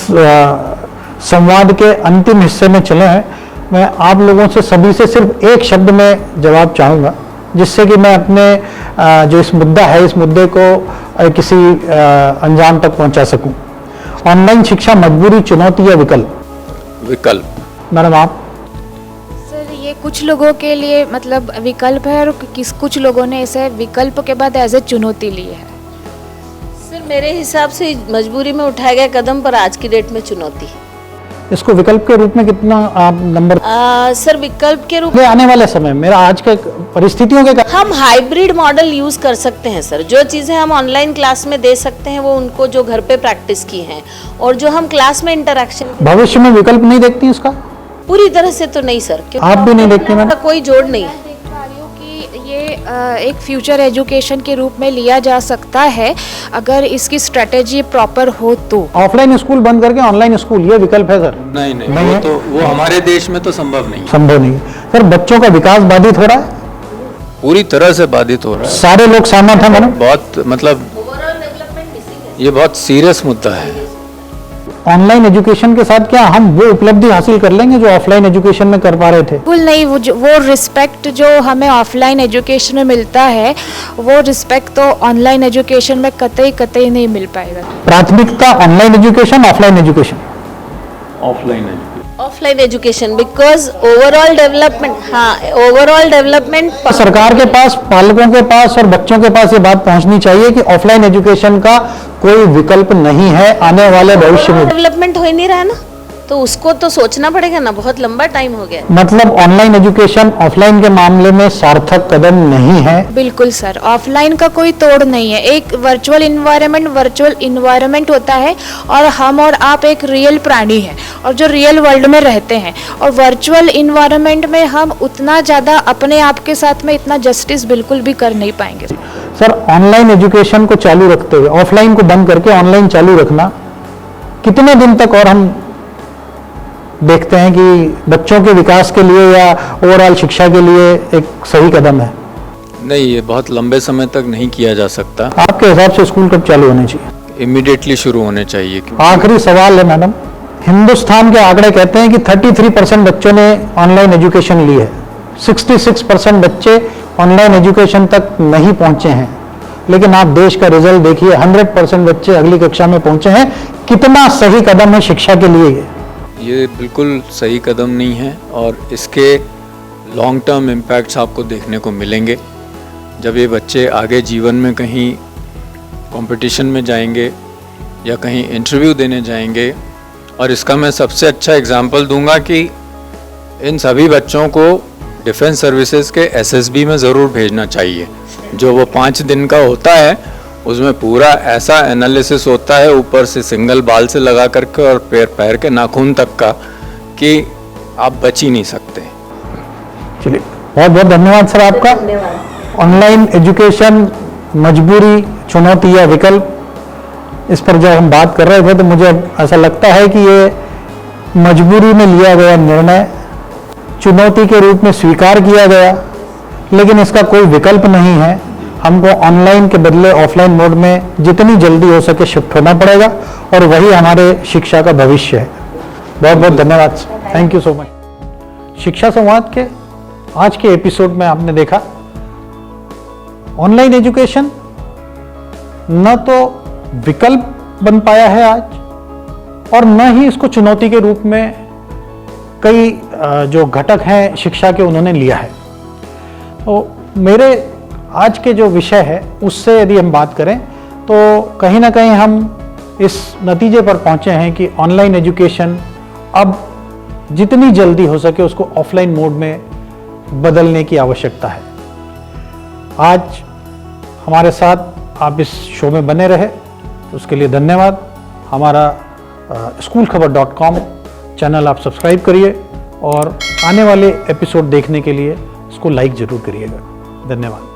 संवाद के अंतिम हिस्से में चले हैं। मैं आप लोगों से सभी से सिर्फ एक शब्द में जवाब चाहूँगा, जिससे कि मैं अपने जो इस मुद्दा है, इस मुद्दे को किसी अंजाम तक पहुंचा सकूं। ऑनलाइन शिक्षा मजबूरी, चुनौती या विकल्प? विकल्प। मैडम, आप? सर, ये कुछ लोगों के लिए मतलब विकल्प है और कुछ लोगों ने इसे विकल्प के बाद एज ए चुनौती ली है। सर, मेरे हिसाब से मजबूरी में उठाया गया कदम पर आज की डेट में चुनौती है। इसको विकल्प के रूप में कितना आप नंबर सर विकल्प के रूप में आने वाले समय मेरा आज के परिस्थितियों के कारण हम हाइब्रिड मॉडल यूज कर सकते हैं सर। जो चीजें हम ऑनलाइन क्लास में दे सकते हैं वो उनको जो घर पे प्रैक्टिस की हैं, और जो हम क्लास में इंटरेक्शन भविष्य में विकल्प नहीं देखती इसका? पूरी तरह से तो नहीं सर, क्योंकि आप भी नहीं देखती मैडम? कोई जोड़ नहीं। देख पा रही हूँ कि ये एक फ्यूचर एजुकेशन के रूप में लिया जा सकता है अगर इसकी स्ट्रेटेजी प्रॉपर हो तो। ऑफलाइन स्कूल बंद करके ऑनलाइन स्कूल, ये विकल्प है सर? नहीं नहीं, नहीं वो है? तो वो हमारे देश में तो संभव नहीं है। संभव नहीं है सर। बच्चों का विकास बाधित हो रहा है, पूरी तरह से बाधित हो रहा है। सारे लोग सहमत हैं मैडम? बहुत मतलब ये बहुत सीरियस मुद्दा है। ऑनलाइन एजुकेशन के साथ क्या हम वो उपलब्धि हासिल कर लेंगे जो ऑफलाइन एजुकेशन में कर पा रहे थे? बिल्कुल नहीं। वो रिस्पेक्ट जो हमें ऑफलाइन एजुकेशन में मिलता है वो रिस्पेक्ट तो ऑनलाइन एजुकेशन में कतई नहीं मिल पाएगा। प्राथमिकता online education, offline education? Offline education, because overall development, हाँ ओवरऑल डेवलपमेंट सरकार के पास, पालकों के पास और बच्चों के पास ये बात पहुंचनी चाहिए कि ऑफलाइन एजुकेशन का कोई विकल्प नहीं है आने वाले भविष्य में। डेवलपमेंट हो ही नहीं रहा ना, तो उसको तो सोचना पड़ेगा ना, बहुत लंबा टाइम हो गया। मतलब ऑनलाइन एजुकेशन ऑफलाइन के मामले में सार्थक कदम नहीं है? बिल्कुल सर, ऑफलाइन का कोई तोड़ नहीं है। एक वर्चुअल इन्वायरमेंट होता है और हम और आप एक रियल प्राणी हैं और जो रियल वर्ल्ड में रहते हैं, और वर्चुअल इन्वायरमेंट में हम उतना ज़्यादा अपने आप के साथ में इतना जस्टिस बिल्कुल भी कर नहीं पाएंगे। सर ऑनलाइन एजुकेशन को चालू रखते हुए ऑफलाइन को बंद करके ऑनलाइन चालू रखना कितने दिन तक और हम देखते हैं कि बच्चों के विकास के लिए या ओवरऑल शिक्षा के लिए एक सही कदम है? नहीं, ये बहुत लंबे समय तक नहीं किया जा सकता। आपके हिसाब से स्कूल कब चालू होने चाहिए? इमीडिएटली शुरू होने चाहिए। आखिरी सवाल है मैडम, हिंदुस्तान के आंकड़े कहते हैं कि 33% बच्चों ने ऑनलाइन एजुकेशन ली है, 66% बच्चे ऑनलाइन एजुकेशन तक नहीं पहुंचे हैं, लेकिन आप देश का रिजल्ट देखिए, 100% बच्चे अगली कक्षा में पहुंचे हैं। कितना सही कदम है शिक्षा के लिए ये बिल्कुल सही कदम नहीं है और इसके लॉन्ग टर्म इम्पैक्ट्स आपको देखने को मिलेंगे। जब ये बच्चे आगे जीवन में कहीं कंपटीशन में जाएंगे या कहीं इंटरव्यू देने जाएंगे, और इसका मैं सबसे अच्छा एग्जांपल दूंगा कि इन सभी बच्चों को डिफेंस सर्विसेज के एसएसबी में ज़रूर भेजना चाहिए। जो वो 5 दिन का होता है उसमें पूरा ऐसा एनालिसिस होता है, ऊपर से सिंगल बाल से लगा करके और पैर के नाखून तक का, कि आप बच ही नहीं सकते। चलिए, बहुत बहुत धन्यवाद सर आपका। ऑनलाइन एजुकेशन मजबूरी, चुनौती या विकल्प, इस पर जब हम बात कर रहे थे तो मुझे ऐसा लगता है कि ये मजबूरी में लिया गया निर्णय चुनौती के रूप में स्वीकार किया गया, लेकिन इसका कोई विकल्प नहीं है। हमको ऑनलाइन के बदले ऑफलाइन मोड में जितनी जल्दी हो सके शिफ्ट होना पड़ेगा और वही हमारे शिक्षा का भविष्य है। बहुत बहुत धन्यवाद, थैंक यू सो मच। शिक्षा संवाद के आज के एपिसोड में आपने देखा ऑनलाइन एजुकेशन न तो विकल्प बन पाया है आज, और न ही इसको चुनौती के रूप में कई जो घटक हैं शिक्षा के उन्होंने लिया है। तो मेरे आज के जो विषय है उससे यदि हम बात करें तो कहीं ना कहीं हम इस नतीजे पर पहुंचे हैं कि ऑनलाइन एजुकेशन अब जितनी जल्दी हो सके उसको ऑफलाइन मोड में बदलने की आवश्यकता है। आज हमारे साथ आप इस शो में बने रहे, उसके लिए धन्यवाद। हमारा schoolkhabar.com चैनल आप सब्सक्राइब करिए और आने वाले एपिसोड देखने के लिए इसको लाइक जरूर करिएगा। धन्यवाद।